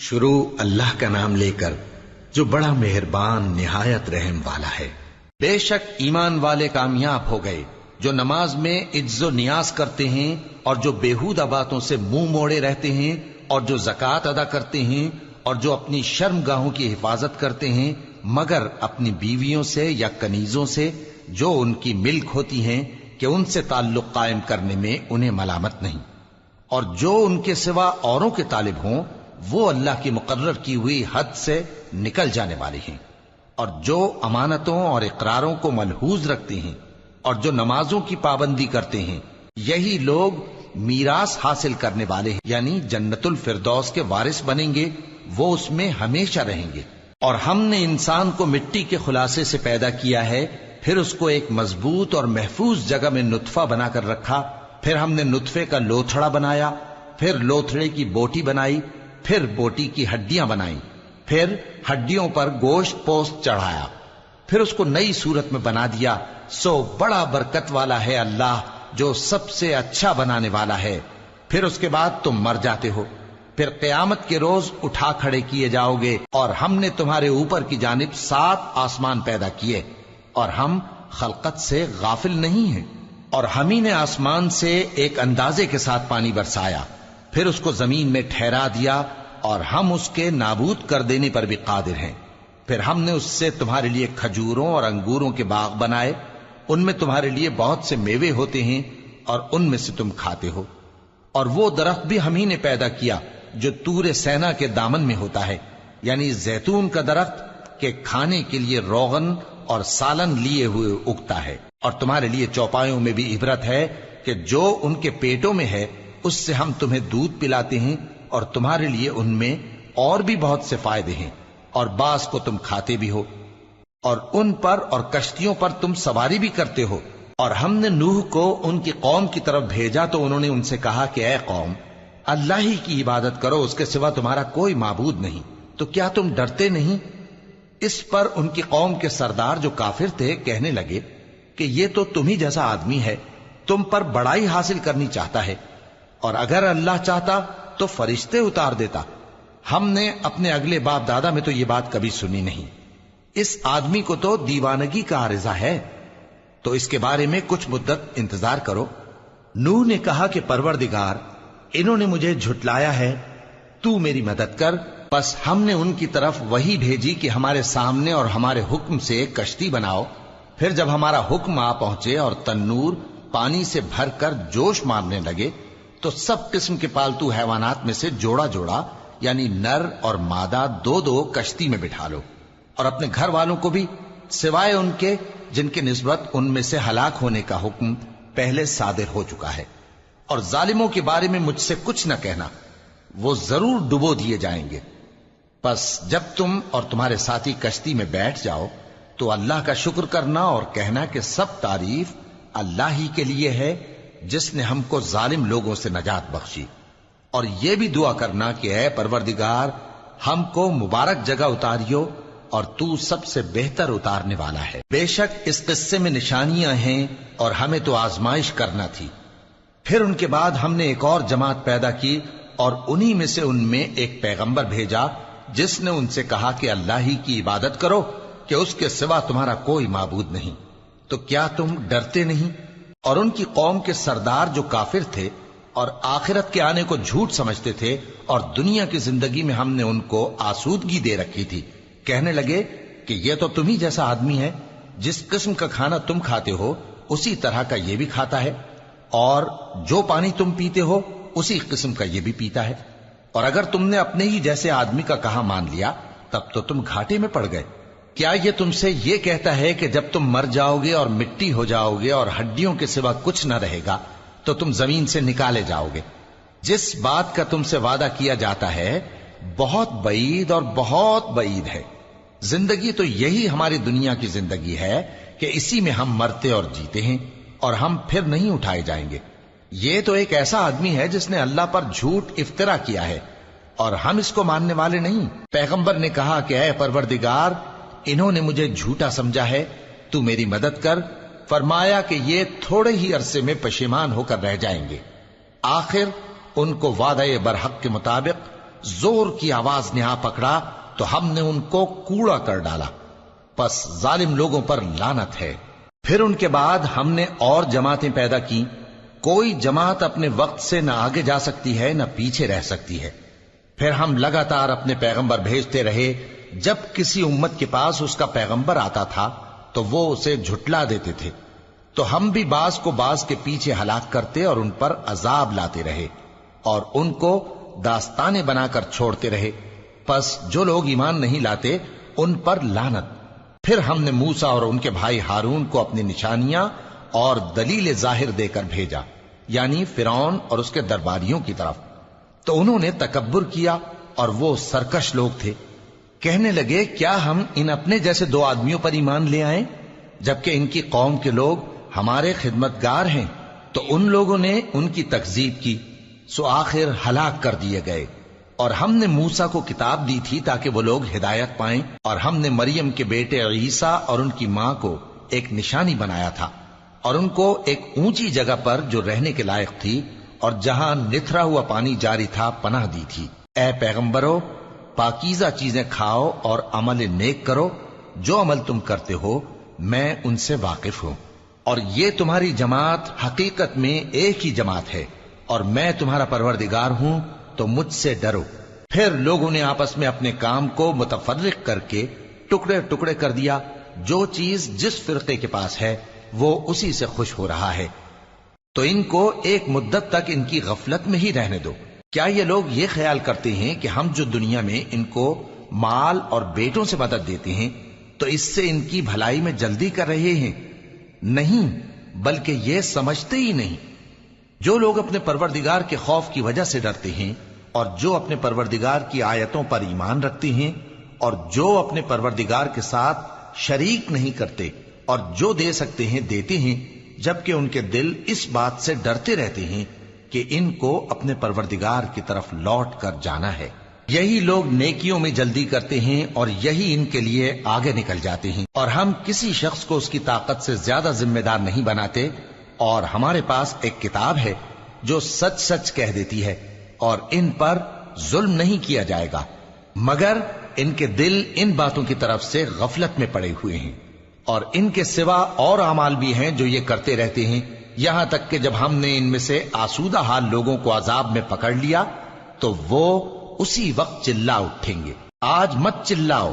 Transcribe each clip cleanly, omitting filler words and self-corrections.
شروع اللہ کا نام لے کر جو بڑا مہربان نہایت رحم والا ہے۔ بے شک ایمان والے کامیاب ہو گئے جو نماز میں عجز و نیاز کرتے ہیں اور جو بیہودہ باتوں سے منہ موڑے رہتے ہیں اور جو زکوٰۃ ادا کرتے ہیں اور جو اپنی شرم گاہوں کی حفاظت کرتے ہیں مگر اپنی بیویوں سے یا کنیزوں سے جو ان کی ملک ہوتی ہیں کہ ان سے تعلق قائم کرنے میں انہیں ملامت نہیں، اور جو ان کے سوا اوروں کے طالب ہوں وہ اللہ کی مقرر کی ہوئی حد سے نکل جانے والے ہیں، اور جو امانتوں اور اقراروں کو ملحوظ رکھتے ہیں اور جو نمازوں کی پابندی کرتے ہیں یہی لوگ میراث حاصل کرنے والے ہیں، یعنی جنت الفردوس کے وارث بنیں گے، وہ اس میں ہمیشہ رہیں گے۔ اور ہم نے انسان کو مٹی کے خلاصے سے پیدا کیا ہے، پھر اس کو ایک مضبوط اور محفوظ جگہ میں نطفہ بنا کر رکھا، پھر ہم نے نطفے کا لوتھڑا بنایا، پھر لوتھڑے کی بوٹی بنائی، پھر بوٹی کی ہڈیاں بنائیں، پھر ہڈیوں پر گوشت پوست چڑھایا، پھر اس کو نئی صورت میں بنا دیا۔ سو بڑا برکت والا ہے اللہ جو سب سے اچھا بنانے والا ہے۔ پھر اس کے بعد تم مر جاتے ہو، پھر قیامت کے روز اٹھا کھڑے کیے جاؤ گے، اور ہم نے تمہارے اوپر کی جانب 7 آسمان پیدا کیے، اور ہم خلقت سے غافل نہیں ہیں۔ اور ہم ہی نے آسمان سے ایک اندازے کے ساتھ پانی برسایا، پھر اس کو زمین میں ٹھہرا دیا، اور ہم اس کے نابود کر دینے پر بھی قادر ہیں۔ پھر ہم نے اس سے تمہارے لیے کھجوروں اور انگوروں کے باغ بنائے، ان میں تمہارے لیے بہت سے میوے ہوتے ہیں اور ان میں سے تم کھاتے ہو۔ اور وہ درخت بھی ہم ہی نے پیدا کیا جو طور سینا کے دامن میں ہوتا ہے، یعنی زیتون کا درخت کہ کھانے کے لیے روغن اور سالن لیے ہوئے اگتا ہے، اور تمہارے لیے چوپایوں میں بھی عبرت ہے کہ جو ان کے پیٹوں میں ہے اس سے ہم تمہیں دودھ پلاتے ہیں، اور تمہارے لیے ان میں اور بھی بہت سے فائدے ہیں، اور بعض کو تم کھاتے بھی ہو، اور ان پر اور کشتیوں پر تم سواری بھی کرتے ہو۔ اور ہم نے نوح کو ان کی قوم کی طرف بھیجا تو انہوں نے ان سے کہا کہ اے قوم، اللہ ہی کی عبادت کرو، اس کے سوا تمہارا کوئی معبود نہیں، تو کیا تم ڈرتے نہیں؟ اس پر ان کی قوم کے سردار جو کافر تھے کہنے لگے کہ یہ تو تم ہی جیسا آدمی ہے، تم پر بڑائی حاصل کرنی چاہتا ہے، اور اگر اللہ چاہتا تو فرشتے اتار دیتا۔ ہم نے اپنے اگلے باپ دادا میں تو یہ بات کبھی سنی نہیں، اس آدمی کو تو دیوانگی کا عارضہ ہے، تو اس کے بارے میں کچھ مدت انتظار کرو۔ نوح نے کہا کہ پروردگار، انہوں نے مجھے جھٹلایا ہے، تو میری مدد کر۔ پس ہم نے ان کی طرف وحی بھیجی کہ ہمارے سامنے اور ہمارے حکم سے ایک کشتی بناؤ۔ پھر جب ہمارا حکم آ پہنچے اور تنور پانی سے بھر کر جوش مارنے لگے تو سب قسم کے پالتو حیوانات میں سے جوڑا جوڑا یعنی نر اور مادہ 2 کشتی میں بٹھا لو، اور اپنے گھر والوں کو بھی سوائے ان کے جن کے نسبت ان میں سے ہلاک ہونے کا حکم پہلے صادر ہو چکا ہے۔ اور ظالموں کے بارے میں مجھ سے کچھ نہ کہنا، وہ ضرور ڈبو دیے جائیں گے۔ پس جب تم اور تمہارے ساتھی کشتی میں بیٹھ جاؤ تو اللہ کا شکر کرنا اور کہنا کہ سب تعریف اللہ ہی کے لیے ہے جس نے ہم کو ظالم لوگوں سے نجات بخشی، اور یہ بھی دعا کرنا کہ اے پروردگار ہم کو مبارک جگہ اتاریو، اور تو سب سے بہتر اتارنے والا ہے۔ بے شک اس قصے میں نشانیاں ہیں اور ہمیں تو آزمائش کرنا تھی۔ پھر ان کے بعد ہم نے ایک اور جماعت پیدا کی، اور انہی میں سے ان میں ایک پیغمبر بھیجا جس نے ان سے کہا کہ اللہ ہی کی عبادت کرو کہ اس کے سوا تمہارا کوئی معبود نہیں، تو کیا تم ڈرتے نہیں؟ اور ان کی قوم کے سردار جو کافر تھے اور آخرت کے آنے کو جھوٹ سمجھتے تھے اور دنیا کی زندگی میں ہم نے ان کو آسودگی دے رکھی تھی، کہنے لگے کہ یہ تو تم ہی جیسا آدمی ہے، جس قسم کا کھانا تم کھاتے ہو اسی طرح کا یہ بھی کھاتا ہے، اور جو پانی تم پیتے ہو اسی قسم کا یہ بھی پیتا ہے، اور اگر تم نے اپنے ہی جیسے آدمی کا کہا مان لیا تب تو تم گھاٹے میں پڑ گئے۔ کیا یہ تم سے یہ کہتا ہے کہ جب تم مر جاؤ گے اور مٹی ہو جاؤ گے اور ہڈیوں کے سوا کچھ نہ رہے گا تو تم زمین سے نکالے جاؤ گے؟ جس بات کا تم سے وعدہ کیا جاتا ہے بہت بعید اور بہت بعید ہے۔ زندگی تو یہی ہماری دنیا کی زندگی ہے کہ اسی میں ہم مرتے اور جیتے ہیں، اور ہم پھر نہیں اٹھائے جائیں گے۔ یہ تو ایک ایسا آدمی ہے جس نے اللہ پر جھوٹ افطرا کیا ہے، اور ہم اس کو ماننے والے نہیں۔ پیغمبر نے کہا کہ اے پروردگار، انہوں نے مجھے جھوٹا سمجھا ہے، تو میری مدد کر۔ فرمایا کہ یہ تھوڑے ہی عرصے میں پشیمان ہو کر رہ جائیں گے، آخر ان کو وعدہ برحق کے مطابق زور کی آواز نے آ پکڑا تو ہم نے ان کو کوڑا کر ڈالا، پس ظالم لوگوں پر لعنت ہے۔ پھر ان کے بعد ہم نے اور جماعتیں پیدا کی، کوئی جماعت اپنے وقت سے نہ آگے جا سکتی ہے نہ پیچھے رہ سکتی ہے۔ پھر ہم لگاتار اپنے پیغمبر بھیجتے رہے، جب کسی امت کے پاس اس کا پیغمبر آتا تھا تو وہ اسے جھٹلا دیتے تھے، تو ہم بھی بعض کو بعض کے پیچھے ہلاک کرتے اور ان پر عذاب لاتے رہے اور ان کو داستانیں بنا کر چھوڑتے رہے۔ پس جو لوگ ایمان نہیں لاتے ان پر لعنت۔ پھر ہم نے موسیٰ اور ان کے بھائی ہارون کو اپنی نشانیاں اور دلیل ظاہر دے کر بھیجا، یعنی فرعون اور اس کے درباریوں کی طرف، تو انہوں نے تکبر کیا اور وہ سرکش لوگ تھے۔ کہنے لگے کیا ہم ان اپنے جیسے دو آدمیوں پر ایمان لے آئیں جبکہ ان کی قوم کے لوگ ہمارے خدمتگار ہیں؟ تو ان لوگوں نے ان کی تکذیب کی، سو آخر ہلاک کر دیے گئے۔ اور ہم نے موسیٰ کو کتاب دی تھی تاکہ وہ لوگ ہدایت پائیں، اور ہم نے مریم کے بیٹے عیسیٰ اور ان کی ماں کو ایک نشانی بنایا تھا اور ان کو ایک اونچی جگہ پر جو رہنے کے لائق تھی اور جہاں نتھرا ہوا پانی جاری تھا پناہ دی تھی۔ اے پیغمبرو، پاکیزہ چیزیں کھاؤ اور عمل نیک کرو، جو عمل تم کرتے ہو میں ان سے واقف ہوں، اور یہ تمہاری جماعت حقیقت میں ایک ہی جماعت ہے، اور میں تمہارا پروردگار ہوں تو مجھ سے ڈرو۔ پھر لوگوں نے آپس میں اپنے کام کو متفرق کر کے ٹکڑے ٹکڑے کر دیا، جو چیز جس فرقے کے پاس ہے وہ اسی سے خوش ہو رہا ہے، تو ان کو ایک مدت تک ان کی غفلت میں ہی رہنے دو۔ کیا یہ لوگ یہ خیال کرتے ہیں کہ ہم جو دنیا میں ان کو مال اور بیٹوں سے مدد دیتے ہیں تو اس سے ان کی بھلائی میں جلدی کر رہے ہیں؟ نہیں، بلکہ یہ سمجھتے ہی نہیں۔ جو لوگ اپنے پروردگار کے خوف کی وجہ سے ڈرتے ہیں اور جو اپنے پروردگار کی آیتوں پر ایمان رکھتے ہیں اور جو اپنے پروردگار کے ساتھ شریک نہیں کرتے اور جو دے سکتے ہیں دیتے ہیں، جبکہ ان کے دل اس بات سے ڈرتے رہتے ہیں کہ ان کو اپنے پروردگار کی طرف لوٹ کر جانا ہے، یہی لوگ نیکیوں میں جلدی کرتے ہیں اور یہی ان کے لیے آگے نکل جاتے ہیں۔ اور ہم کسی شخص کو اس کی طاقت سے زیادہ ذمہ دار نہیں بناتے، اور ہمارے پاس ایک کتاب ہے جو سچ سچ کہہ دیتی ہے، اور ان پر ظلم نہیں کیا جائے گا، مگر ان کے دل ان باتوں کی طرف سے غفلت میں پڑے ہوئے ہیں۔ اور ان کے سوا اور اعمال بھی ہیں جو یہ کرتے رہتے ہیں، یہاں تک کہ جب ہم نے ان میں سے آسودہ حال لوگوں کو عذاب میں پکڑ لیا تو وہ اسی وقت چلا اٹھیں گے۔ آج مت چلاؤ،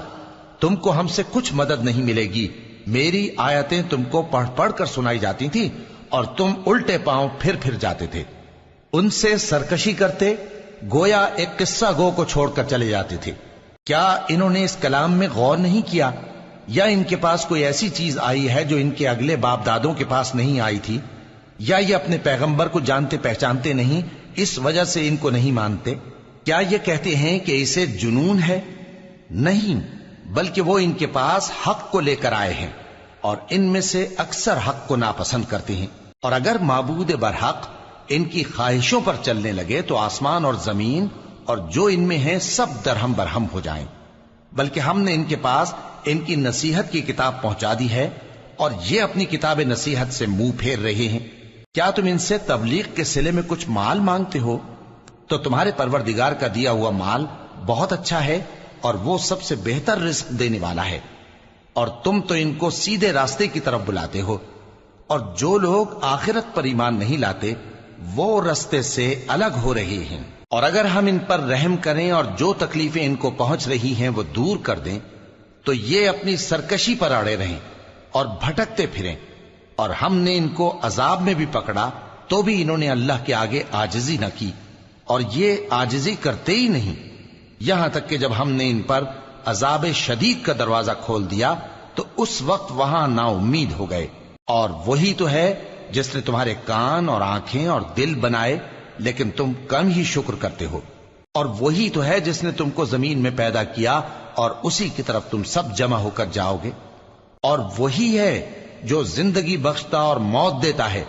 تم کو ہم سے کچھ مدد نہیں ملے گی، میری آیتیں تم کو پڑھ پڑھ کر سنائی جاتی تھی اور تم الٹے پاؤں پھر جاتے تھے، ان سے سرکشی کرتے، گویا ایک قصہ گو کو چھوڑ کر چلے جاتے تھے۔ کیا انہوں نے اس کلام میں غور نہیں کیا، یا ان کے پاس کوئی ایسی چیز آئی ہے جو ان کے اگلے باپ دادوں کے پاس نہیں آئی تھی، یا یہ اپنے پیغمبر کو جانتے پہچانتے نہیں اس وجہ سے ان کو نہیں مانتے؟ کیا یہ کہتے ہیں کہ اسے جنون ہے؟ نہیں، بلکہ وہ ان کے پاس حق کو لے کر آئے ہیں، اور ان میں سے اکثر حق کو ناپسند کرتے ہیں۔ اور اگر معبود برحق ان کی خواہشوں پر چلنے لگے تو آسمان اور زمین اور جو ان میں ہیں سب درہم برہم ہو جائیں۔ بلکہ ہم نے ان کے پاس ان کی نصیحت کی کتاب پہنچا دی ہے، اور یہ اپنی کتاب نصیحت سے منہ پھیر رہے ہیں۔ کیا تم ان سے تبلیغ کے صلے میں کچھ مال مانگتے ہو؟ تو تمہارے پروردگار کا دیا ہوا مال بہت اچھا ہے، اور وہ سب سے بہتر رزق دینے والا ہے، اور تم تو ان کو سیدھے راستے کی طرف بلاتے ہو۔ اور جو لوگ آخرت پر ایمان نہیں لاتے وہ راستے سے الگ ہو رہے ہیں۔ اور اگر ہم ان پر رحم کریں اور جو تکلیفیں ان کو پہنچ رہی ہیں وہ دور کر دیں تو یہ اپنی سرکشی پر اڑے رہیں اور بھٹکتے پھریں، اور ہم نے ان کو عذاب میں بھی پکڑا تو بھی انہوں نے اللہ کے آگے عاجزی نہ کی، اور یہ عاجزی کرتے ہی نہیں، یہاں تک کہ جب ہم نے ان پر عذاب شدید کا دروازہ کھول دیا تو اس وقت وہاں نا امید ہو گئے۔ اور وہی تو ہے جس نے تمہارے کان اور آنکھیں اور دل بنائے، لیکن تم کم ہی شکر کرتے ہو۔ اور وہی تو ہے جس نے تم کو زمین میں پیدا کیا اور اسی کی طرف تم سب جمع ہو کر جاؤ گے۔ اور وہی ہے جو زندگی بخشتا اور موت دیتا ہے،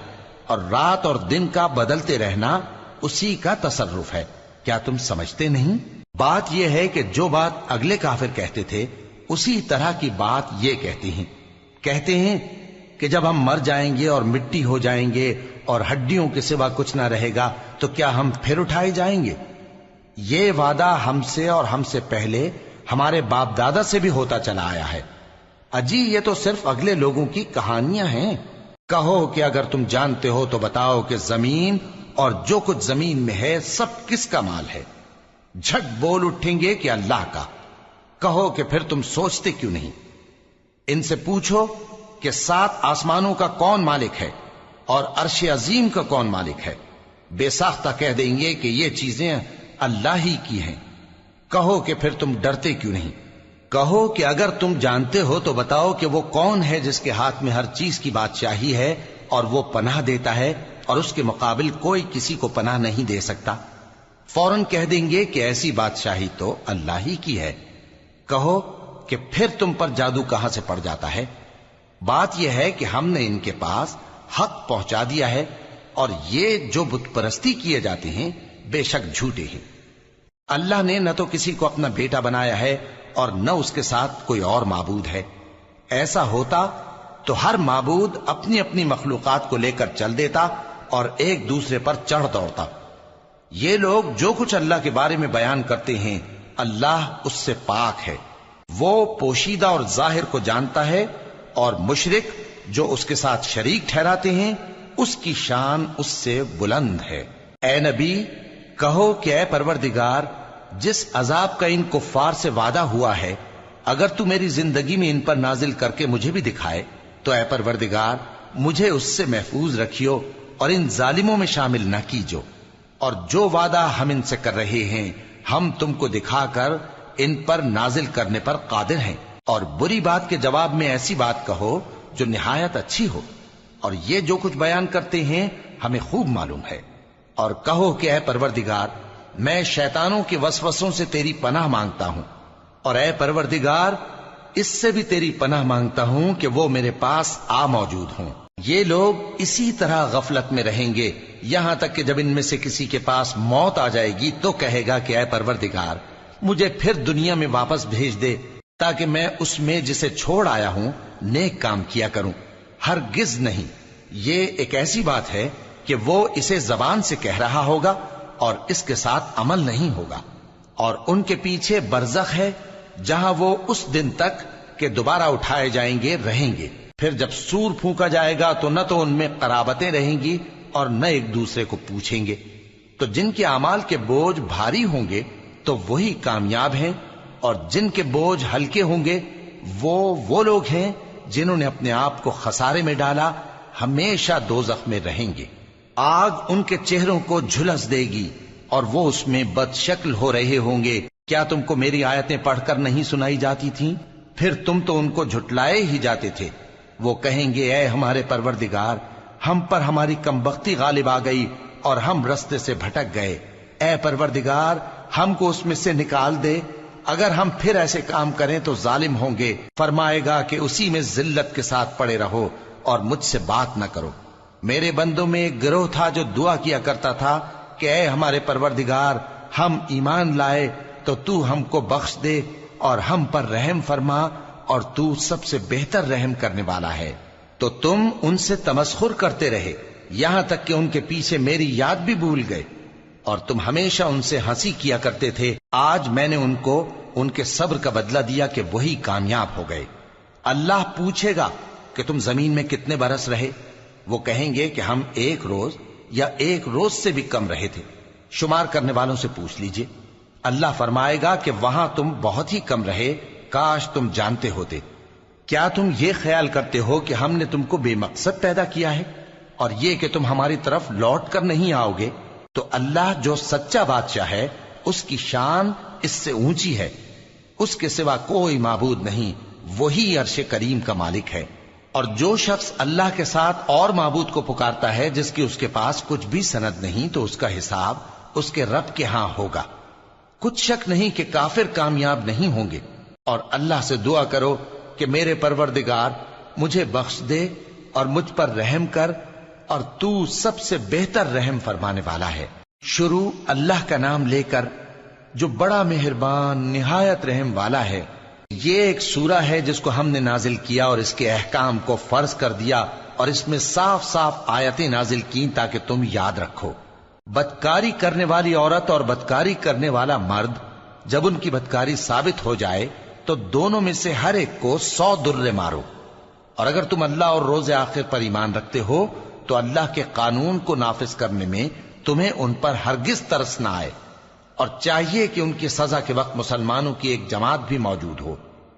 اور رات اور دن کا بدلتے رہنا اسی کا تصرف ہے۔ کیا تم سمجھتے نہیں؟ بات یہ ہے کہ جو بات اگلے کافر کہتے تھے اسی طرح کی بات یہ کہتے ہیں کہ جب ہم مر جائیں گے اور مٹی ہو جائیں گے اور ہڈیوں کے سوا کچھ نہ رہے گا تو کیا ہم پھر اٹھائے جائیں گے؟ یہ وعدہ ہم سے اور ہم سے پہلے ہمارے باپ دادا سے بھی ہوتا چلا آیا ہے۔ اجی یہ تو صرف اگلے لوگوں کی کہانیاں ہیں۔ کہو کہ اگر تم جانتے ہو تو بتاؤ کہ زمین اور جو کچھ زمین میں ہے سب کس کا مال ہے؟ جھٹ بول اٹھیں گے کہ اللہ کا۔ کہو کہ پھر تم سوچتے کیوں نہیں؟ ان سے پوچھو کہ 7 آسمانوں کا کون مالک ہے اور عرش عظیم کا کون مالک ہے؟ بے ساختہ کہہ دیں گے کہ یہ چیزیں اللہ ہی کی ہیں۔ کہو کہ پھر تم ڈرتے کیوں نہیں؟ کہو کہ اگر تم جانتے ہو تو بتاؤ کہ وہ کون ہے جس کے ہاتھ میں ہر چیز کی بادشاہی ہے اور وہ پناہ دیتا ہے اور اس کے مقابل کوئی کسی کو پناہ نہیں دے سکتا؟ فوراً کہہ دیں گے کہ ایسی بادشاہی تو اللہ ہی کی ہے۔ کہو کہ پھر تم پر جادو کہاں سے پڑ جاتا ہے؟ بات یہ ہے کہ ہم نے ان کے پاس حق پہنچا دیا ہے اور یہ جو بت پرستی کیے جاتے ہیں بے شک جھوٹے ہیں۔ اللہ نے نہ تو کسی کو اپنا بیٹا بنایا ہے اور نہ اس کے ساتھ کوئی اور معبود ہے۔ ایسا ہوتا تو ہر معبود اپنی اپنی مخلوقات کو لے کر چل دیتا اور ایک دوسرے پر چڑھ دوڑتا۔ یہ لوگ جو کچھ اللہ کے بارے میں بیان کرتے ہیں اللہ اس سے پاک ہے، وہ پوشیدہ اور ظاہر کو جانتا ہے، اور مشرک جو اس کے ساتھ شریک ٹھہراتے ہیں اس کی شان اس سے بلند ہے۔ اے نبی کہو کہ اے پروردگار، جس عذاب کا ان کفار سے وعدہ ہوا ہے اگر تو میری زندگی میں ان پر نازل کر کے مجھے بھی دکھائے تو اے پروردگار مجھے اس سے محفوظ رکھیو اور ان ظالموں میں شامل نہ کیجو، اور جو وعدہ ہم ان سے کر رہے ہیں ہم تم کو دکھا کر ان پر نازل کرنے پر قادر ہیں۔ اور بری بات کے جواب میں ایسی بات کہو جو نہایت اچھی ہو، اور یہ جو کچھ بیان کرتے ہیں ہمیں خوب معلوم ہے۔ اور کہو کہ اے پروردگار میں شیطانوں کے وسوسوں سے تیری پناہ مانگتا ہوں، اور اے پروردگار اس سے بھی تیری پناہ مانگتا ہوں کہ وہ میرے پاس آ موجود ہوں۔ یہ لوگ اسی طرح غفلت میں رہیں گے یہاں تک کہ جب ان میں سے کسی کے پاس موت آ جائے گی تو کہے گا کہ اے پروردگار مجھے پھر دنیا میں واپس بھیج دے تاکہ میں اس میں جسے چھوڑ آیا ہوں نیک کام کیا کروں۔ ہرگز نہیں، یہ ایک ایسی بات ہے کہ وہ اسے زبان سے کہہ رہا ہوگا اور اس کے ساتھ عمل نہیں ہوگا، اور ان کے پیچھے برزخ ہے جہاں وہ اس دن تک کہ دوبارہ اٹھائے جائیں گے رہیں گے۔ پھر جب سور پھونکا جائے گا تو نہ تو ان میں قرابتیں رہیں گی اور نہ ایک دوسرے کو پوچھیں گے۔ تو جن کے اعمال کے بوجھ بھاری ہوں گے تو وہی کامیاب ہیں، اور جن کے بوجھ ہلکے ہوں گے وہ لوگ ہیں جنہوں نے اپنے آپ کو خسارے میں ڈالا، ہمیشہ دوزخ میں رہیں گے۔ آگ ان کے چہروں کو جھلس دے گی اور وہ اس میں بد شکل ہو رہے ہوں گے۔ کیا تم کو میری آیتیں پڑھ کر نہیں سنائی جاتی تھیں؟ پھر تم تو ان کو جھٹلائے ہی جاتے تھے۔ وہ کہیں گے اے ہمارے پروردگار ہم پر ہماری کمبختی غالب آ گئی اور ہم رستے سے بھٹک گئے، اے پروردگار ہم کو اس میں سے نکال دے، اگر ہم پھر ایسے کام کریں تو ظالم ہوں گے۔ فرمائے گا کہ اسی میں ذلت کے ساتھ پڑے رہو اور مجھ سے بات نہ کرو۔ میرے بندوں میں ایک گروہ تھا جو دعا کیا کرتا تھا کہ اے ہمارے پروردگار ہم ایمان لائے تو تو ہم کو بخش دے اور ہم پر رحم فرما، اور تو سب سے بہتر رحم کرنے والا ہے۔ تو تم ان سے تمسخر کرتے رہے یہاں تک کہ ان کے پیچھے میری یاد بھی بھول گئے، اور تم ہمیشہ ان سے ہنسی کیا کرتے تھے۔ آج میں نے ان کو ان کے صبر کا بدلہ دیا کہ وہی کامیاب ہو گئے۔ اللہ پوچھے گا کہ تم زمین میں کتنے برس رہے؟ وہ کہیں گے کہ ہم 1 روز یا 1 روز سے بھی کم رہے تھے۔ شمار کرنے والوں سے پوچھ لیجئے۔ اللہ فرمائے گا کہ وہاں تم بہت ہی کم رہے، کاش تم جانتے ہوتے۔ کیا تم یہ خیال کرتے ہو کہ ہم نے تم کو بے مقصد پیدا کیا ہے اور یہ کہ تم ہماری طرف لوٹ کر نہیں آؤ گے؟ تو اللہ جو سچا بادشاہ ہے اس کی شان اس سے اونچی ہے، اس کے سوا کوئی معبود نہیں، وہی عرش کریم کا مالک ہے۔ اور جو شخص اللہ کے ساتھ اور معبود کو پکارتا ہے جس کی اس کے پاس کچھ بھی سند نہیں تو اس کا حساب اس کے رب کے ہاں ہوگا۔ کچھ شک نہیں کہ کافر کامیاب نہیں ہوں گے۔ اور اللہ سے دعا کرو کہ میرے پروردگار مجھے بخش دے اور مجھ پر رحم کر، اور تو سب سے بہتر رحم فرمانے والا ہے۔ شروع اللہ کا نام لے کر جو بڑا مہربان نہایت رحم والا ہے۔ یہ ایک سورہ ہے جس کو ہم نے نازل کیا اور اس کے احکام کو فرض کر دیا، اور اس میں صاف صاف آیتیں نازل کی تاکہ تم یاد رکھو۔ بدکاری کرنے والی عورت اور بدکاری کرنے والا مرد جب ان کی بدکاری ثابت ہو جائے تو دونوں میں سے ہر ایک کو 100 درے مارو. اور اگر تم اللہ اور روز آخر پر ایمان رکھتے ہو تو اللہ کے قانون کو نافذ کرنے میں تمہیں ان پر ہرگز ترس نہ آئے، اور چاہیے کہ ان کی سزا کے وقت مسلمانوں کی ایک جماعت بھی موجود ہو.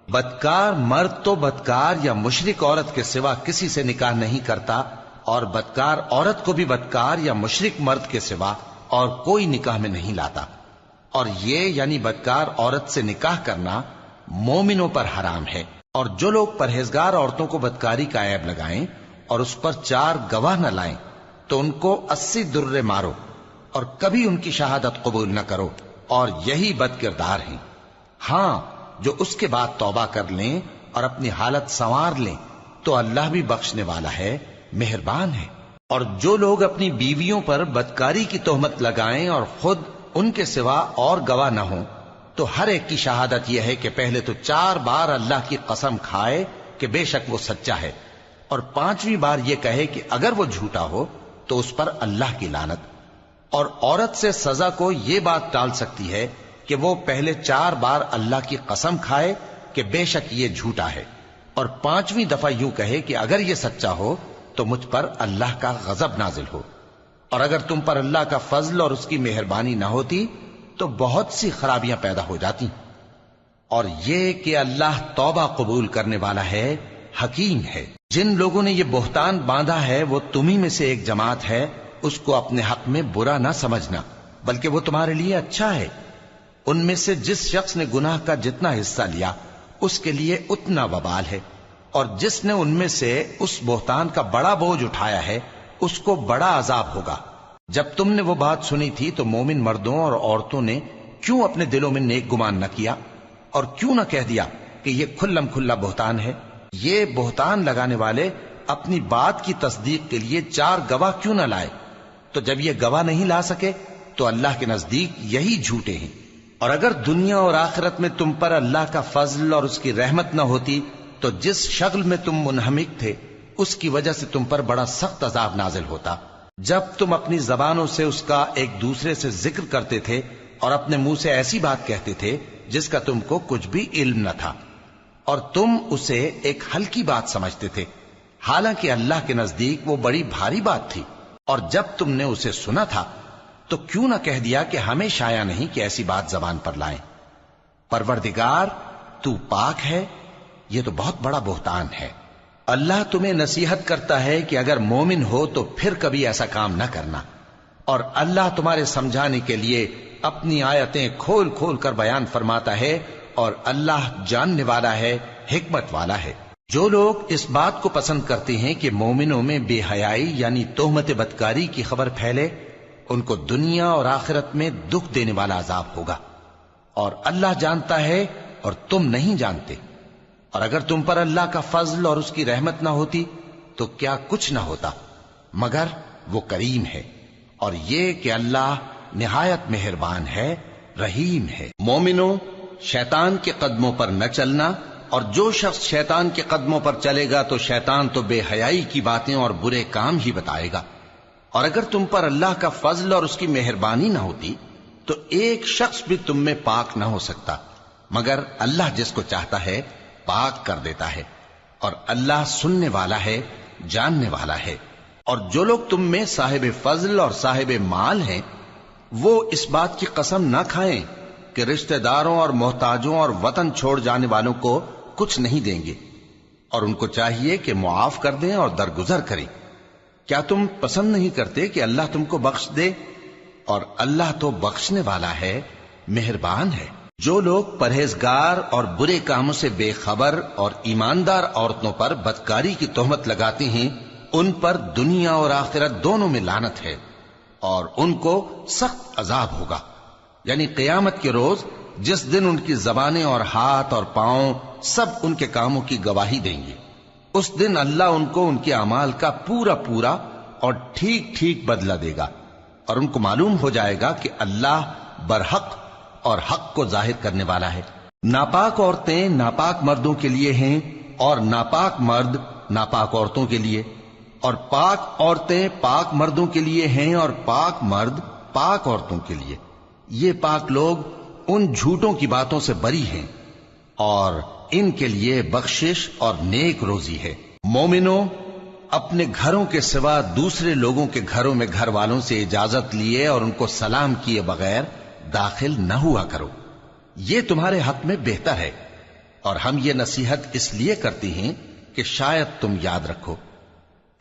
بدکار مرد تو بدکار یا مشرک عورت کے سوا کسی سے نکاح نہیں کرتا، اور بدکار عورت کو بھی بدکار یا مشرک مرد کے سوا اور کوئی نکاح میں نہیں لاتا. اور یہ یعنی بدکار عورت سے نکاح کرنا مومنوں پر حرام ہے. اور جو لوگ پرہیزگار عورتوں کو بدکاری کا عیب لگائیں اور اس پر 4 گواہ نہ لائیں تو ان کو 80 درے مارو، اور کبھی ان کی شہادت قبول نہ کرو، اور یہی بد کردار ہیں. ہاں، جو اس کے بعد توبہ کر لیں اور اپنی حالت سنوار لیں تو اللہ بھی بخشنے والا ہے، مہربان ہے. اور جو لوگ اپنی بیویوں پر بدکاری کی تہمت لگائیں اور خود ان کے سوا اور گواہ نہ ہوں تو ہر ایک کی شہادت یہ ہے کہ پہلے تو 4 بار اللہ کی قسم کھائے کہ بے شک وہ سچا ہے، اور 5ویں بار یہ کہے کہ اگر وہ جھوٹا ہو تو اس پر اللہ کی لعنت. اور عورت سے سزا کو یہ بات ٹال سکتی ہے کہ وہ پہلے 4 بار اللہ کی قسم کھائے کہ بے شک یہ جھوٹا ہے، اور 5ویں دفعہ یوں کہے کہ اگر یہ سچا ہو تو مجھ پر اللہ کا غضب نازل ہو. اور اگر تم پر اللہ کا فضل اور اس کی مہربانی نہ ہوتی تو بہت سی خرابیاں پیدا ہو جاتی. اور یہ کہ اللہ توبہ قبول کرنے والا ہے، حکیم ہے. جن لوگوں نے یہ بہتان باندھا ہے وہ تمہیں میں سے ایک جماعت ہے، اس کو اپنے حق میں برا نہ سمجھنا، بلکہ وہ تمہارے لیے اچھا ہے. ان میں سے جس شخص نے گناہ کا جتنا حصہ لیا اس کے لیے اتنا وبال ہے، اور جس نے ان میں سے اس بہتان کا بڑا بوجھ اٹھایا ہے اس کو بڑا عذاب ہوگا. جب تم نے وہ بات سنی تھی تو مومن مردوں اور عورتوں نے کیوں اپنے دلوں میں نیک گمان نہ کیا، اور کیوں نہ کہہ دیا کہ یہ کھلم کھلا بہتان ہے؟ یہ بہتان لگانے والے اپنی بات کی تصدیق کے لیے 4 گواہ کیوں نہ لائے؟ تو جب یہ گواہ نہیں لا سکے تو اللہ کے نزدیک یہی جھوٹے ہیں. اور اگر دنیا اور آخرت میں تم پر اللہ کا فضل اور اس کی رحمت نہ ہوتی تو جس شغل میں تم منہمک تھے اس کی وجہ سے تم پر بڑا سخت عذاب نازل ہوتا. جب تم اپنی زبانوں سے اس کا ایک دوسرے سے ذکر کرتے تھے اور اپنے منہ سے ایسی بات کہتے تھے جس کا تم کو کچھ بھی علم نہ تھا، اور تم اسے ایک ہلکی بات سمجھتے تھے، حالانکہ اللہ کے نزدیک وہ بڑی بھاری بات تھی. اور جب تم نے اسے سنا تھا تو کیوں نہ کہہ دیا کہ ہمیں شایع نہیں کہ ایسی بات زبان پر لائیں؟ پروردگار تو پاک ہے، یہ تو بہت بڑا بہتان ہے. اللہ تمہیں نصیحت کرتا ہے کہ اگر مومن ہو تو پھر کبھی ایسا کام نہ کرنا، اور اللہ تمہارے سمجھانے کے لیے اپنی آیتیں کھول کھول کر بیان فرماتا ہے، اور اللہ جاننے والا ہے، حکمت والا ہے. جو لوگ اس بات کو پسند کرتے ہیں کہ مومنوں میں بے حیائی یعنی تہمت بدکاری کی خبر پھیلے، ان کو دنیا اور آخرت میں دکھ دینے والا عذاب ہوگا. اور اللہ جانتا ہے اور تم نہیں جانتے. اور اگر تم پر اللہ کا فضل اور اس کی رحمت نہ ہوتی تو کیا کچھ نہ ہوتا، مگر وہ کریم ہے. اور یہ کہ اللہ نہایت مہربان ہے، رحیم ہے. مومنوں، شیطان کے قدموں پر نہ چلنا، اور جو شخص شیطان کے قدموں پر چلے گا تو شیطان تو بے حیائی کی باتیں اور برے کام ہی بتائے گا. اور اگر تم پر اللہ کا فضل اور اس کی مہربانی نہ ہوتی تو ایک شخص بھی تم میں پاک نہ ہو سکتا، مگر اللہ جس کو چاہتا ہے پاک کر دیتا ہے. اور اللہ سننے والا ہے، جاننے والا ہے. اور جو لوگ تم میں صاحب فضل اور صاحب مال ہیں وہ اس بات کی قسم نہ کھائیں کہ رشتہ داروں اور محتاجوں اور وطن چھوڑ جانے والوں کو کچھ نہیں دیں گے، اور ان کو چاہیے کہ معاف کر دیں اور درگزر کریں. کیا تم پسند نہیں کرتے کہ اللہ تم کو بخش دے؟ اور اللہ تو بخشنے والا ہے، مہربان ہے. جو لوگ پرہیزگار اور برے کاموں سے بے خبر اور ایماندار عورتوں پر بدکاری کی تہمت لگاتے ہیں ان پر دنیا اور آخرت دونوں میں لعنت ہے، اور ان کو سخت عذاب ہوگا. یعنی قیامت کے روز جس دن ان کی زبانیں اور ہاتھ اور پاؤں سب ان کے کاموں کی گواہی دیں گے، اس دن اللہ ان کو ان کے اعمال کا پورا پورا اور ٹھیک ٹھیک بدلہ دے گا، اور ان کو معلوم ہو جائے گا کہ اللہ برحق اور حق کو ظاہر کرنے والا ہے. ناپاک عورتیں ناپاک مردوں کے لیے ہیں، اور ناپاک مرد ناپاک عورتوں کے لیے، اور پاک عورتیں پاک مردوں کے لیے ہیں، اور پاک مرد پاک عورتوں کے لیے، یہ پاک لوگ ان جھوٹوں کی باتوں سے بری ہیں اور ان کے لیے بخشش اور نیک روزی ہے۔ مومنوں، اپنے گھروں کے سوا دوسرے لوگوں کے گھروں میں گھر والوں سے اجازت لیے اور ان کو سلام کیے بغیر داخل نہ ہوا کرو، یہ تمہارے حق میں بہتر ہے، اور ہم یہ نصیحت اس لیے کرتے ہیں کہ شاید تم یاد رکھو۔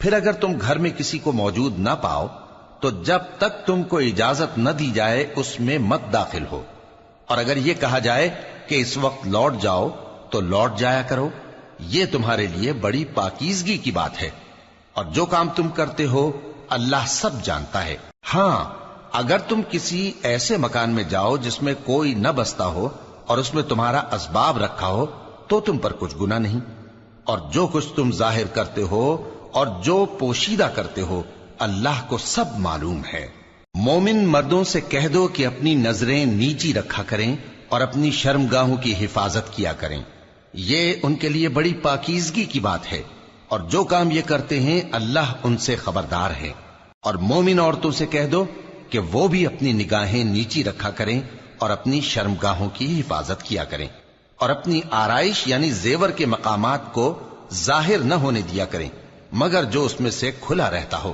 پھر اگر تم گھر میں کسی کو موجود نہ پاؤ تو جب تک تم کو اجازت نہ دی جائے اس میں مت داخل ہو، اور اگر یہ کہا جائے کہ اس وقت لوٹ جاؤ تو لوٹ جایا کرو، یہ تمہارے لیے بڑی پاکیزگی کی بات ہے، اور جو کام تم کرتے ہو اللہ سب جانتا ہے۔ ہاں، اگر تم کسی ایسے مکان میں جاؤ جس میں کوئی نہ بستا ہو اور اس میں تمہارا اسباب رکھا ہو تو تم پر کچھ گناہ نہیں، اور جو کچھ تم ظاہر کرتے ہو اور جو پوشیدہ کرتے ہو اللہ کو سب معلوم ہے۔ مومن مردوں سے کہہ دو کہ اپنی نظریں نیچی رکھا کریں اور اپنی شرمگاہوں کی حفاظت کیا کریں، یہ ان کے لیے بڑی پاکیزگی کی بات ہے، اور جو کام یہ کرتے ہیں اللہ ان سے خبردار ہے۔ اور مومن عورتوں سے کہہ دو کہ وہ بھی اپنی نگاہیں نیچی رکھا کریں اور اپنی شرمگاہوں کی حفاظت کیا کریں، اور اپنی آرائش یعنی زیور کے مقامات کو ظاہر نہ ہونے دیا کریں مگر جو اس میں سے کھلا رہتا ہو،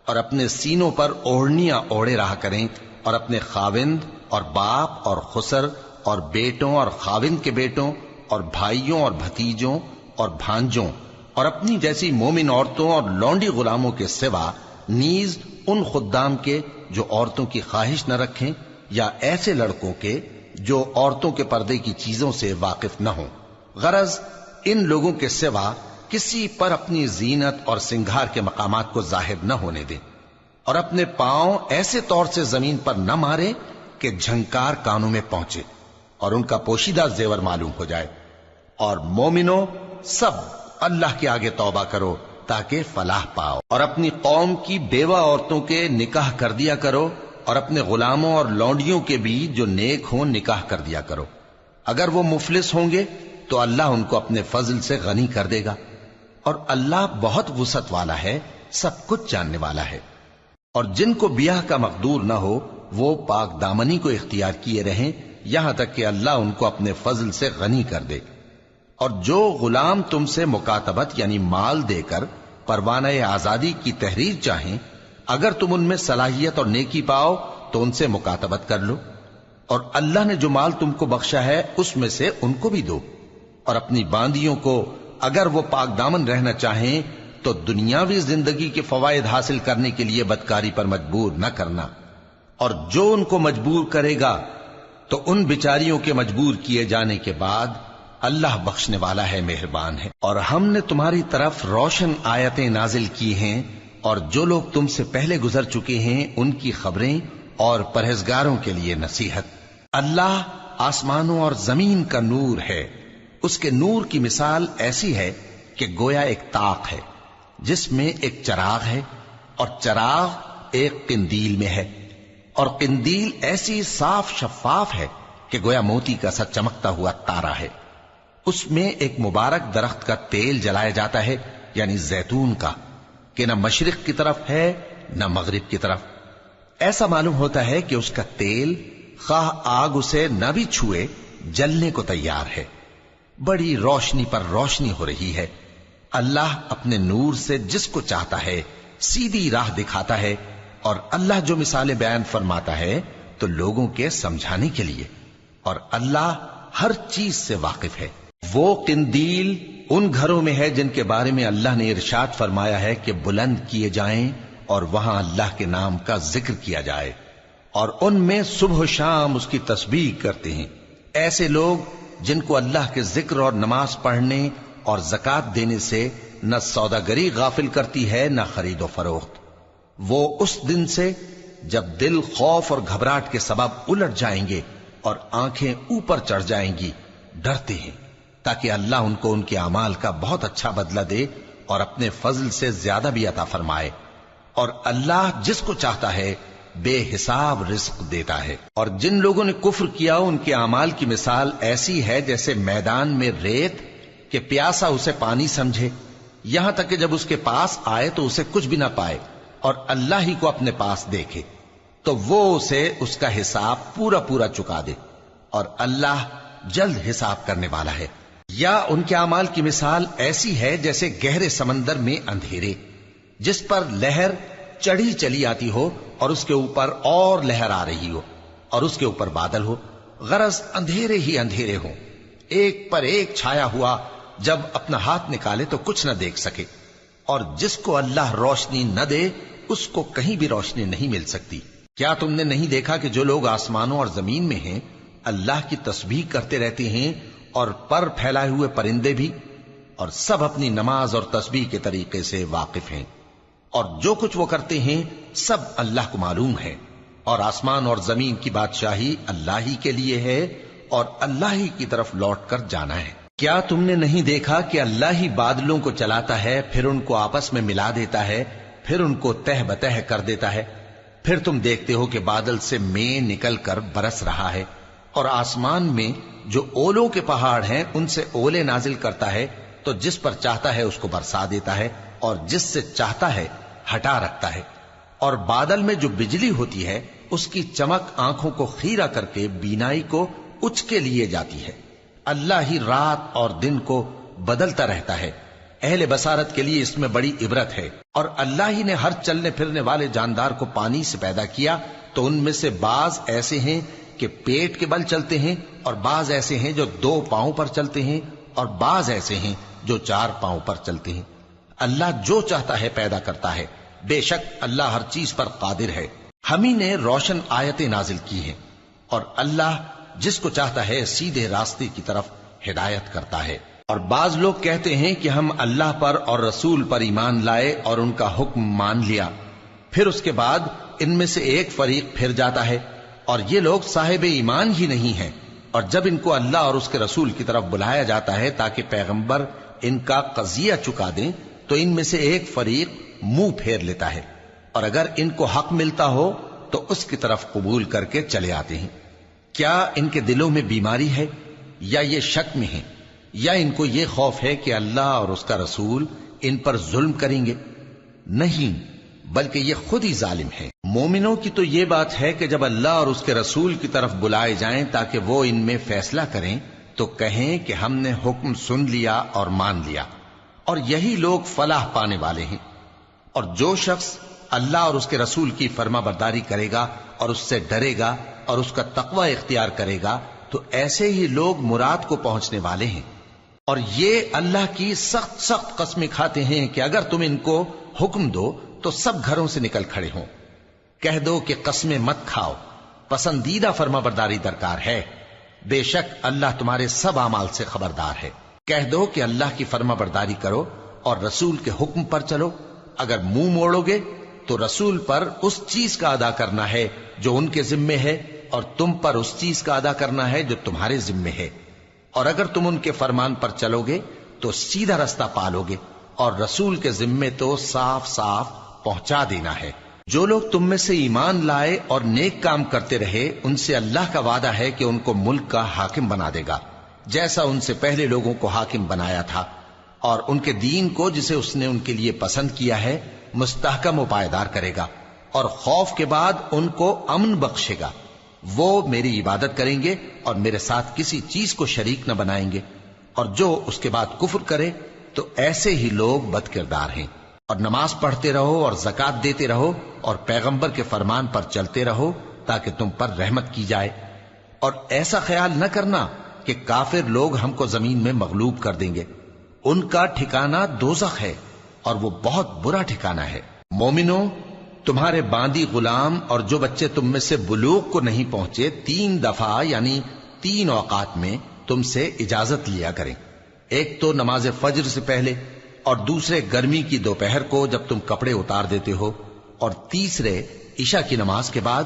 اور اپنے سینوں پر اوڑھنیاں اوڑھے رہا کریں، اور اپنے خاوند اور باپ اور خسر اور بیٹوں اور خاوند کے بیٹوں اور بھائیوں اور بھتیجوں اور بھانجوں اور اپنی جیسی مومن عورتوں اور لونڈی غلاموں کے سوا نیز ان خدام کے جو عورتوں کی خواہش نہ رکھیں، یا ایسے لڑکوں کے جو عورتوں کے پردے کی چیزوں سے واقف نہ ہوں۔ غرض ان لوگوں کے سوا کسی پر اپنی زینت اور سنگھار کے مقامات کو ظاہر نہ ہونے دیں، اور اپنے پاؤں ایسے طور سے زمین پر نہ مارے کہ جھنکار کانوں میں پہنچے اور ان کا پوشیدہ زیور معلوم ہو جائے۔ اور مومنوں، سب اللہ کے آگے توبہ کرو تاکہ فلاح پاؤ، اور اپنی قوم کی بیوہ عورتوں کے نکاح کر دیا کرو، اور اپنے غلاموں اور لونڈیوں کے بھی جو نیک ہوں نکاح کر دیا کرو۔ اگر وہ مفلس ہوں گے تو اللہ ان کو اپنے فضل سے غنی کر دے گا، اور اللہ بہت وسعت والا ہے، سب کچھ جاننے والا ہے۔ اور جن کو بیاہ کا مقدور نہ ہو وہ پاک دامنی کو اختیار کیے رہیں یہاں تک کہ اللہ ان کو اپنے فضل سے غنی کر دے۔ اور جو غلام تم سے مکاتبت یعنی مال دے کر پروانہ آزادی کی تحریر چاہیں، اگر تم ان میں صلاحیت اور نیکی پاؤ تو ان سے مکاتبت کر لو، اور اللہ نے جو مال تم کو بخشا ہے اس میں سے ان کو بھی دو۔ اور اپنی باندیوں کو اگر وہ پاک دامن رہنا چاہیں تو دنیاوی زندگی کے فوائد حاصل کرنے کے لیے بدکاری پر مجبور نہ کرنا، اور جو ان کو مجبور کرے گا تو ان بیچاریوں کے مجبور کیے جانے کے بعد اللہ بخشنے والا ہے، مہربان ہے۔ اور ہم نے تمہاری طرف روشن آیتیں نازل کی ہیں، اور جو لوگ تم سے پہلے گزر چکے ہیں ان کی خبریں اور پرہیزگاروں کے لیے نصیحت۔ اللہ آسمانوں اور زمین کا نور ہے، اس کے نور کی مثال ایسی ہے کہ گویا ایک طاق ہے جس میں ایک چراغ ہے، اور چراغ ایک قندیل میں ہے، اور قندیل ایسی صاف شفاف ہے کہ گویا موتی کا سا چمکتا ہوا تارا ہے۔ اس میں ایک مبارک درخت کا تیل جلایا جاتا ہے یعنی زیتون کا، کہ نہ مشرق کی طرف ہے نہ مغرب کی طرف۔ ایسا معلوم ہوتا ہے کہ اس کا تیل خواہ آگ اسے نہ بھی چھوئے جلنے کو تیار ہے، بڑی روشنی پر روشنی ہو رہی ہے۔ اللہ اپنے نور سے جس کو چاہتا ہے سیدھی راہ دکھاتا ہے، اور اللہ جو مثالیں بیان فرماتا ہے تو لوگوں کے سمجھانے کے لیے، اور اللہ ہر چیز سے واقف ہے۔ وہ قندیل ان گھروں میں ہے جن کے بارے میں اللہ نے ارشاد فرمایا ہے کہ بلند کیے جائیں اور وہاں اللہ کے نام کا ذکر کیا جائے، اور ان میں صبح و شام اس کی تسبیح کرتے ہیں۔ ایسے لوگ جن کو اللہ کے ذکر اور نماز پڑھنے اور زکوٰۃ دینے سے نہ سوداگری غافل کرتی ہے نہ خرید و فروخت، وہ اس دن سے جب دل خوف اور گھبراہٹ کے سبب الٹ جائیں گے اور آنکھیں اوپر چڑھ جائیں گی ڈرتے ہیں، تاکہ اللہ ان کو ان کے اعمال کا بہت اچھا بدلہ دے اور اپنے فضل سے زیادہ بھی عطا فرمائے۔ اور اللہ جس کو چاہتا ہے بے حساب رزق دیتا ہے۔ اور جن لوگوں نے کفر کیا ان کے اعمال کی مثال ایسی ہے جیسے میدان میں ریت کہ پیاسا اسے پانی سمجھے، یہاں تک کہ جب اس کے پاس آئے تو اسے کچھ بھی نہ پائے اور اللہ ہی کو اپنے پاس دیکھے۔ تو وہ اسے اس کا حساب پورا پورا چکا دے، اور اللہ جلد حساب کرنے والا ہے۔ یا ان کے اعمال کی مثال ایسی ہے جیسے گہرے سمندر میں اندھیرے، جس پر لہر چڑھی چلی آتی ہو اور اس کے اوپر اور لہر آ رہی ہو اور اس کے اوپر بادل ہو، غرض اندھیرے ہی اندھیرے ہوں، ایک پر ایک چھایا ہوا، جب اپنا ہاتھ نکالے تو کچھ نہ دیکھ سکے، اور جس کو اللہ روشنی نہ دے اس کو کہیں بھی روشنی نہیں مل سکتی۔ کیا تم نے نہیں دیکھا کہ جو لوگ آسمانوں اور زمین میں ہیں اللہ کی تسبیح کرتے رہتے ہیں، اور پر پھیلائے ہوئے پرندے بھی، اور سب اپنی نماز اور تسبیح کے طریقے سے واقف ہیں، اور جو کچھ وہ کرتے ہیں سب اللہ کو معلوم ہے، اور آسمان اور زمین کی بادشاہی اللہ ہی کے لیے ہے، اور اللہ ہی کی طرف لوٹ کر جانا ہے۔ کیا تم نے نہیں دیکھا کہ اللہ ہی بادلوں کو چلاتا ہے، پھر ان کو آپس میں ملا دیتا ہے، پھر ان کو تہ بتہ کر دیتا ہے، پھر تم دیکھتے ہو کہ بادل سے مے نکل کر برس رہا ہے، اور آسمان میں جو اولوں کے پہاڑ ہیں ان سے اولے نازل کرتا ہے، تو جس پر چاہتا ہے اس کو برسا دیتا ہے، اور جس سے چاہتا ہے ہٹا رکھتا ہے، اور بادل میں جو بجلی ہوتی ہے اس کی چمک آنکھوں کو خیرہ کر کے بینائی کو اچکے لیے جاتی ہے۔ اللہ ہی رات اور دن کو بدلتا رہتا ہے، اہل بصارت کے لیے اس میں بڑی عبرت ہے۔ اور اللہ ہی نے ہر چلنے پھرنے والے جاندار کو پانی سے پیدا کیا، تو ان میں سے بعض ایسے ہیں کہ پیٹ کے بل چلتے ہیں، اور بعض ایسے ہیں جو 2 پاؤں پر چلتے ہیں، اور بعض ایسے ہیں جو 4 پاؤں پر چلتے ہیں۔ اللہ جو چاہتا ہے پیدا کرتا ہے، بے شک اللہ ہر چیز پر قادر ہے۔ ہم ہی نے روشن آیتیں نازل کی ہیں، اور اللہ جس کو چاہتا ہے سیدھے راستے کی طرف ہدایت کرتا ہے۔ اور بعض لوگ کہتے ہیں کہ ہم اللہ پر اور رسول پر ایمان لائے اور ان کا حکم مان لیا، پھر اس کے بعد ان میں سے ایک فریق پھر جاتا ہے، اور یہ لوگ صاحب ایمان ہی نہیں ہیں، اور جب ان کو اللہ اور اس کے رسول کی طرف بلایا جاتا ہے تاکہ پیغمبر ان کا قضیہ چکا دیں، تو ان میں سے ایک فریق منہ پھیر لیتا ہے، اور اگر ان کو حق ملتا ہو تو اس کی طرف قبول کر کے چلے آتے ہیں۔ کیا ان کے دلوں میں بیماری ہے، یا یہ شک میں ہیں، یا ان کو یہ خوف ہے کہ اللہ اور اس کا رسول ان پر ظلم کریں گے؟ نہیں، بلکہ یہ خود ہی ظالم ہے۔ مومنوں کی تو یہ بات ہے کہ جب اللہ اور اس کے رسول کی طرف بلائے جائیں تاکہ وہ ان میں فیصلہ کریں، تو کہیں کہ ہم نے حکم سن لیا اور مان لیا، اور یہی لوگ فلاح پانے والے ہیں۔ اور جو شخص اللہ اور اس کے رسول کی فرما برداری کرے گا اور اس سے ڈرے گا اور اس کا تقوی اختیار کرے گا، تو ایسے ہی لوگ مراد کو پہنچنے والے ہیں۔ اور یہ اللہ کی سخت سخت قسمیں کھاتے ہیں کہ اگر تم ان کو حکم دو تو سب گھروں سے نکل کھڑے ہوں۔ کہہ دو کہ قسمیں مت کھاؤ، پسندیدہ فرما برداری درکار ہے، بے شک اللہ تمہارے سب اعمال سے خبردار ہے۔ کہہ دو کہ اللہ کی فرما برداری کرو اور رسول کے حکم پر چلو، اگر منہ موڑو گے تو رسول پر اس چیز کا ادا کرنا ہے جو ان کے ذمے ہے، اور تم پر اس چیز کا ادا کرنا ہے جو تمہارے ذمے ہے، اور اگر تم ان کے فرمان پر چلو گے تو سیدھا رستہ پالو گے، اور رسول کے ذمے تو صاف صاف پہنچا دینا ہے۔ جو لوگ تم میں سے ایمان لائے اور نیک کام کرتے رہے، ان سے اللہ کا وعدہ ہے کہ ان کو ملک کا حاکم بنا دے گا، جیسا ان سے پہلے لوگوں کو حاکم بنایا تھا، اور ان کے دین کو جسے اس نے ان کے لیے پسند کیا ہے مستحکم و پائیدار کرے گا، اور خوف کے بعد ان کو امن بخشے گا۔ وہ میری عبادت کریں گے اور میرے ساتھ کسی چیز کو شریک نہ بنائیں گے، اور جو اس کے بعد کفر کرے تو ایسے ہی لوگ بد کردار ہیں۔ اور نماز پڑھتے رہو اور زکوٰۃ دیتے رہو اور پیغمبر کے فرمان پر چلتے رہو تاکہ تم پر رحمت کی جائے، اور ایسا خیال نہ کرنا کہ کافر لوگ ہم کو زمین میں مغلوب کر دیں گے، ان کا ٹھکانہ دوزخ ہے اور وہ بہت برا ٹھکانہ ہے۔ مومنوں، تمہارے باندی غلام اور جو بچے تم میں سے بلوغ کو نہیں پہنچے 3 دفعہ یعنی 3 اوقات میں تم سے اجازت لیا کریں، ایک تو نماز فجر سے پہلے، اور دوسرے گرمی کی دوپہر کو جب تم کپڑے اتار دیتے ہو، اور تیسرے عشاء کی نماز کے بعد۔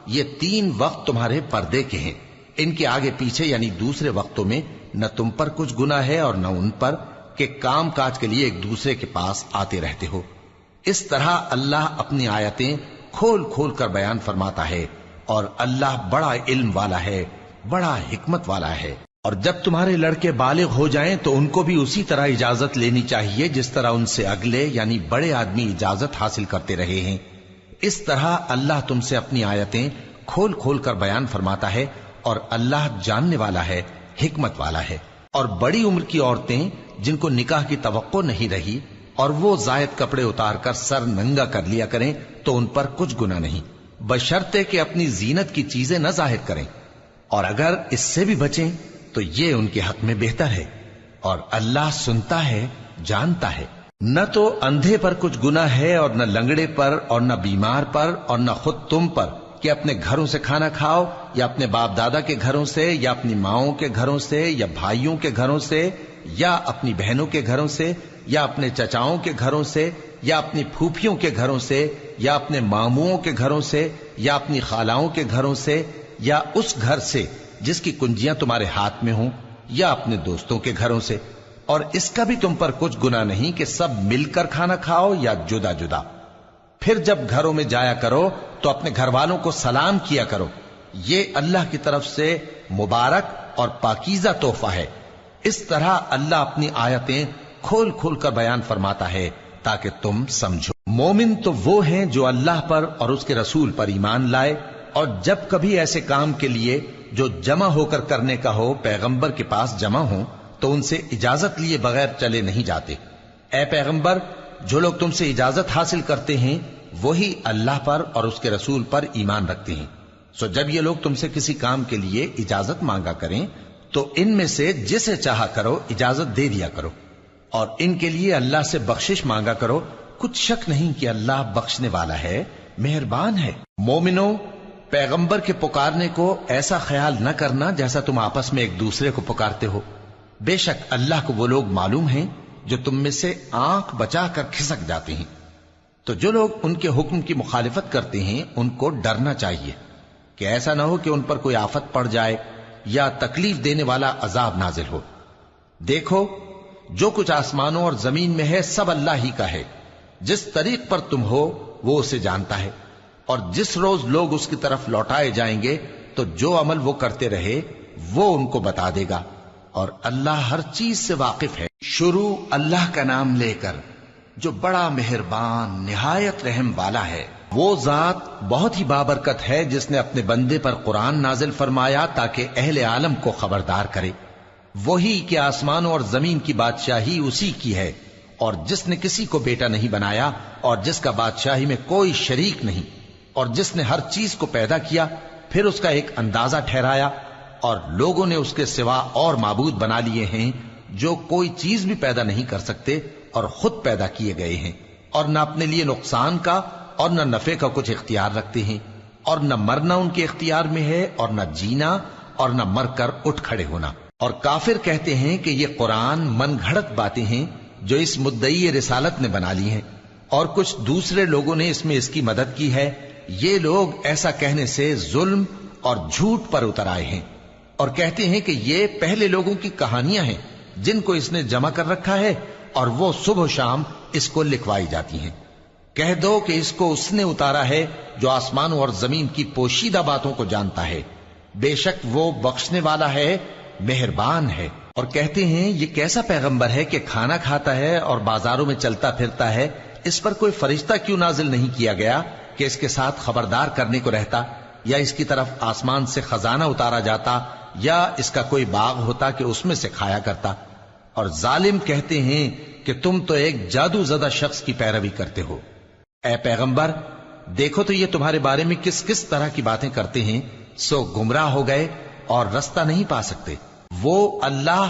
یہ 3 وقت تمہارے پردے کے ہیں، ان کے آگے پیچھے یعنی دوسرے وقتوں میں نہ تم پر کچھ گناہ ہے اور نہ ان پر، کہ کام کاج کے لیے ایک دوسرے کے پاس آتے رہتے ہو۔ اس طرح اللہ اپنی آیتیں کھول کھول کر بیان فرماتا ہے، اور اللہ بڑا علم والا ہے، بڑا حکمت والا ہے۔ اور جب تمہارے لڑکے بالغ ہو جائیں تو ان کو بھی اسی طرح اجازت لینی چاہیے جس طرح ان سے اگلے یعنی بڑے آدمی اجازت حاصل کرتے رہے ہیں۔ اس طرح اللہ تم سے اپنی آیتیں کھول کھول کر بیان فرماتا ہے، اور اللہ جاننے والا ہے، حکمت والا ہے۔ اور بڑی عمر کی عورتیں جن کو نکاح کی توقع نہیں رہی اور وہ زائد کپڑے اتار کر سر ننگا کر لیا کریں تو ان پر کچھ گناہ نہیں، بشرطے کہ اپنی زینت کی چیزیں نہ ظاہر کریں، اور اگر اس سے بھی بچیں تو یہ ان کے حق میں بہتر ہے، اور اللہ سنتا ہے، جانتا ہے۔ نہ تو اندھے پر کچھ گناہ ہے، اور نہ لنگڑے پر، اور نہ بیمار پر، اور نہ خود تم پر کہ اپنے گھروں سے کھانا کھاؤ، یا اپنے باپ دادا کے گھروں سے، یا اپنی ماؤں کے گھروں سے، یا بھائیوں کے گھروں سے، یا اپنی بہنوں کے گھروں سے، یا اپنے چچاؤں کے گھروں سے، یا اپنی پھوپھیوں کے گھروں سے، یا اپنے ماموؤں کے گھروں سے، یا اپنی خالاؤں کے گھروں سے، یا اس گھر سے جس کی کنجیاں تمہارے ہاتھ میں ہوں، یا اپنے دوستوں کے گھروں سے۔ اور اس کا بھی تم پر کچھ گناہ نہیں کہ سب مل کر کھانا کھاؤ یا جدا جدا۔ پھر جب گھروں میں جایا کرو تو اپنے گھر والوں کو سلام کیا کرو، یہ اللہ کی طرف سے مبارک اور پاکیزہ تحفہ ہے۔ اس طرح اللہ اپنی آیتیں کھول کھول کر بیان فرماتا ہے تاکہ تم سمجھو۔ مومن تو وہ ہیں جو اللہ پر اور اس کے رسول پر ایمان لائے، اور جب کبھی ایسے کام کے لیے جو جمع ہو کر کرنے کا ہو پیغمبر کے پاس جمع ہوں تو ان سے اجازت لیے بغیر چلے نہیں جاتے۔ اے پیغمبر، جو لوگ تم سے اجازت حاصل کرتے ہیں وہی اللہ پر اور اس کے رسول پر ایمان رکھتے ہیں، سو جب یہ لوگ تم سے کسی کام کے لیے اجازت مانگا کریں تو ان میں سے جسے چاہا کرو اجازت دے دیا کرو، اور ان کے لیے اللہ سے بخشش مانگا کرو، کچھ شک نہیں کہ اللہ بخشنے والا ہے، مہربان ہے۔ مومنو، پیغمبر کے پکارنے کو ایسا خیال نہ کرنا جیسا تم آپس میں ایک دوسرے کو پکارتے ہو، بے شک اللہ کو وہ لوگ معلوم ہیں جو تم میں سے آنکھ بچا کر کھسک جاتے ہیں۔ تو جو لوگ ان کے حکم کی مخالفت کرتے ہیں ان کو ڈرنا چاہیے کہ ایسا نہ ہو کہ ان پر کوئی آفت پڑ جائے یا تکلیف دینے والا عذاب نازل ہو۔ دیکھو، جو کچھ آسمانوں اور زمین میں ہے سب اللہ ہی کا ہے، جس طریق پر تم ہو وہ اسے جانتا ہے، اور جس روز لوگ اس کی طرف لوٹائے جائیں گے تو جو عمل وہ کرتے رہے وہ ان کو بتا دے گا، اور اللہ ہر چیز سے واقف ہے۔ شروع اللہ کا نام لے کر جو بڑا مہربان نہایت رحم والا ہے۔ وہ ذات بہت ہی بابرکت ہے جس نے اپنے بندے پر قرآن نازل فرمایا تاکہ اہل عالم کو خبردار کرے۔ وہی کہ آسمانوں اور زمین کی بادشاہی اسی کی ہے، اور جس نے کسی کو بیٹا نہیں بنایا اور جس کا بادشاہی میں کوئی شریک نہیں، اور جس نے ہر چیز کو پیدا کیا پھر اس کا ایک اندازہ ٹھہرایا، اور لوگوں نے اس کے سوا اور معبود بنا لیے ہیں جو کوئی چیز بھی پیدا نہیں کر سکتے اور خود پیدا کیے گئے ہیں، اور نہ اپنے لیے نقصان کا اور نہ نفع کا کچھ اختیار رکھتے ہیں، اور نہ مرنا ان کے اختیار میں ہے اور نہ جینا اور نہ مر کر اٹھ کھڑے ہونا۔ اور کافر کہتے ہیں کہ یہ قرآن من گھڑت باتیں ہیں جو اس مدعی رسالت نے بنا لی ہیں، اور کچھ دوسرے لوگوں نے اس میں اس کی مدد کی ہے۔ یہ لوگ ایسا کہنے سے ظلم اور جھوٹ پر اتر آئے ہیں، اور کہتے ہیں کہ یہ پہلے لوگوں کی کہانیاں ہیں جن کو اس نے جمع کر رکھا ہے اور وہ صبح و شام اس کو لکھوائی جاتی ہیں۔ کہہ دو کہ اس کو اس نے اتارا ہے جو آسمانوں اور زمین کی پوشیدہ باتوں کو جانتا ہے، بے شک وہ بخشنے والا ہے، مہربان ہے۔ اور کہتے ہیں یہ کیسا پیغمبر ہے کہ کھانا کھاتا ہے اور بازاروں میں چلتا پھرتا ہے، اس پر کوئی فرشتہ کیوں نازل نہیں کیا گیا کہ اس کے ساتھ خبردار کرنے کو رہتا، یا اس کی طرف آسمان سے خزانہ اتارا جاتا، یا اس کا کوئی باغ ہوتا کہ اس میں سے کھایا کرتا۔ اور ظالم کہتے ہیں کہ تم تو ایک جادو زدہ شخص کی پیروی کرتے ہو۔ اے پیغمبر، دیکھو تو یہ تمہارے بارے میں کس کس طرح کی باتیں کرتے ہیں، سو گمراہ ہو گئے اور رستہ نہیں پا سکتے۔ وہ اللہ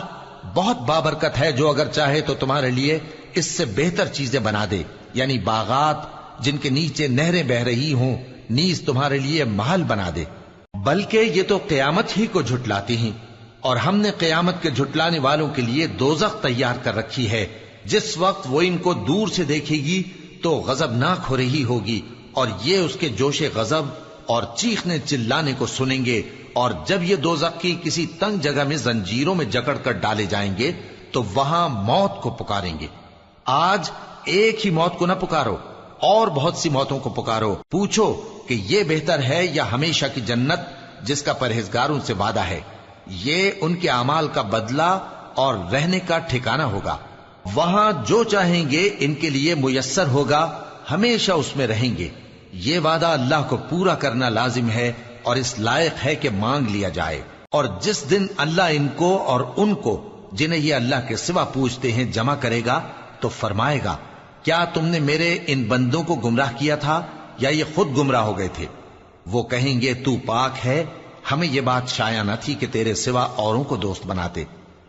بہت بابرکت ہے جو اگر چاہے تو تمہارے لیے اس سے بہتر چیزیں بنا دے، یعنی باغات جن کے نیچے نہریں بہ رہی ہوں، نیز تمہارے لیے محل بنا دے۔ بلکہ یہ تو قیامت ہی کو جھٹلاتے ہیں، اور ہم نے قیامت کے جھٹلانے والوں کے لیے دوزخ تیار کر رکھی ہے، جس وقت وہ ان کو دور سے دیکھے گی تو غضبناک ہو رہی ہوگی، اور یہ اس کے جوش غضب اور چیخنے چلانے کو سنیں گے، اور جب یہ دوزخ کی کسی تنگ جگہ میں زنجیروں میں جکڑ کر ڈالے جائیں گے تو وہاں موت کو پکاریں گے۔ آج ایک ہی موت کو نہ پکارو، اور بہت سی موتوں کو پکارو، پوچھو کہ یہ بہتر ہے یا ہمیشہ کی جنت جس کا پرہیزگاروں سے وعدہ ہے، یہ ان کے اعمال کا بدلہ اور رہنے کا ٹھکانہ ہوگا، وہاں جو چاہیں گے ان کے لیے میسر ہوگا، ہمیشہ اس میں رہیں گے، یہ وعدہ اللہ کو پورا کرنا لازم ہے اور اس لائق ہے کہ مانگ لیا جائے۔ اور جس دن اللہ ان کو اور ان کو جنہیں یہ اللہ کے سوا پوجتے ہیں جمع کرے گا تو فرمائے گا، کیا تم نے میرے ان بندوں کو گمراہ کیا تھا یا یہ خود گمراہ ہو گئے تھے؟ وہ کہیں گے تو پاک ہے، ہمیں یہ بات شایع نہ تھی کہ تیرے سوا اوروں کو دوست بناتے،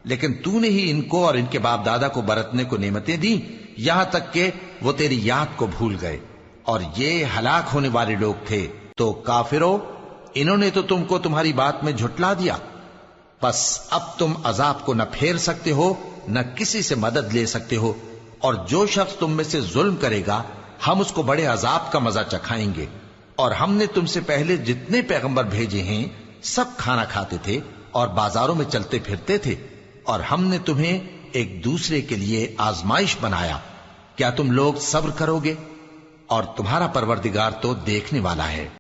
لیکن تو نے ہی ان کو اور ان کے باپ دادا کو برتنے کو نعمتیں دی، یہاں تک کہ وہ تیری یاد کو بھول گئے، اور یہ ہلاک ہونے والے لوگ تھے۔ تو کافرو، انہوں نے تو تم کو تمہاری بات میں جھٹلا دیا، بس اب تم عذاب کو نہ پھیر سکتے ہو نہ کسی سے مدد لے سکتے ہو، اور جو شخص تم میں سے ظلم کرے گا ہم اس کو بڑے عذاب کا مزہ چکھائیں گے۔ اور ہم نے تم سے پہلے جتنے پیغمبر بھیجے ہیں سب کھانا کھاتے تھے اور بازاروں میں چلتے پھرتے تھے، اور ہم نے تمہیں ایک دوسرے کے لیے آزمائش بنایا، کیا تم لوگ صبر کرو گے؟ اور تمہارا پروردگار تو دیکھنے والا ہے۔